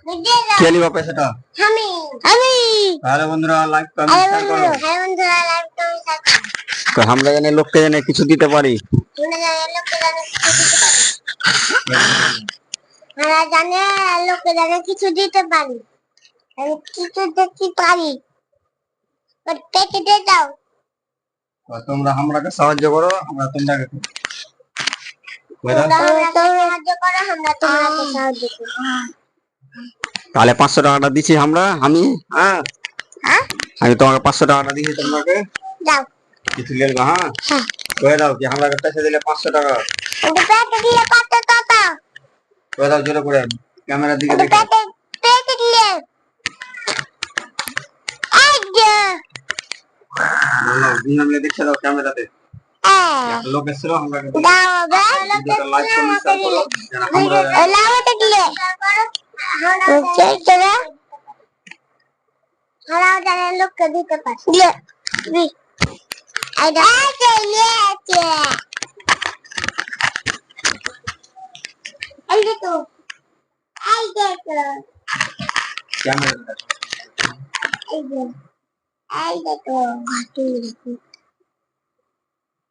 কে নিবা পয়সাটা? আমি আমি তাহলে বন্ধুরা লাইক কমেন্ট শেয়ার করো। হ্যাঁ বন্ধুরা লাইক কমেন্ট শেয়ার করো। তো আমরা জানি লোককে জানে কিছু দিতে পারি। আমরা জানি লোককে জানে কিছু দিতে পারি। আমি কিছু দিতে পারি। পেটে দিয়ে দাও। তোমরা আমরাকে সাহায্য করো, আমরা তোমাকে সাহায্য করো, আমরা তোমাকে সাহায্য করব। তাহলে 500 টাকাটা দিছি আমরা, আমি হ্যাঁ আমি তোমাকে 500 টাকাটা দিছি তোমাকে দাও কিছু লেলবা। হ্যাঁ হ্যাঁ কয়ে দাও কি আমরা পয়সা দিলে 500 টাকা পেটে দিলে কত টাকা? কয়ে দাও জোরে করে ক্যামেরার দিকে দেখে। পেটে দিলে এই যে বলো দুনিয়া দেখছে দাও ক্যামেরাতে। লোক এসেছিল আমরা দাও ভিডিওটা লাইক কমেন্ট শেয়ার করো যেন আমরা লাউটা দিলে ওকে চলো হারাও জানে লোককে দিতে পারি। দিলে এই দাও চলেছে এই দেখো ক্যামেরাতে এই দেখো তুমি দেখো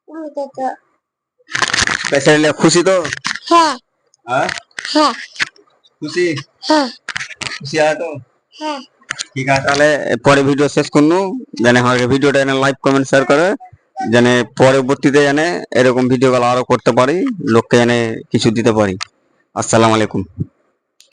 তুমি দেখো পয়সা নিলে খুশি তো? হ্যাঁ হ্যাঁ হ্যাঁ খুশি? হ্যাঁ খুশি আছে তো? হ্যাঁ ঠিক আছে তাহলে পরে ভিডিও শেষ করনু জানে আমাকে ভিডিওটা এনে লাইক কমেন্ট শেয়ার করে জানে পরবর্তীতে জানে এরকম ভিডিওগুলো আরো করতে পারি, লোককে জানে কিছু দিতে পারি। আসসালামু আলাইকুম।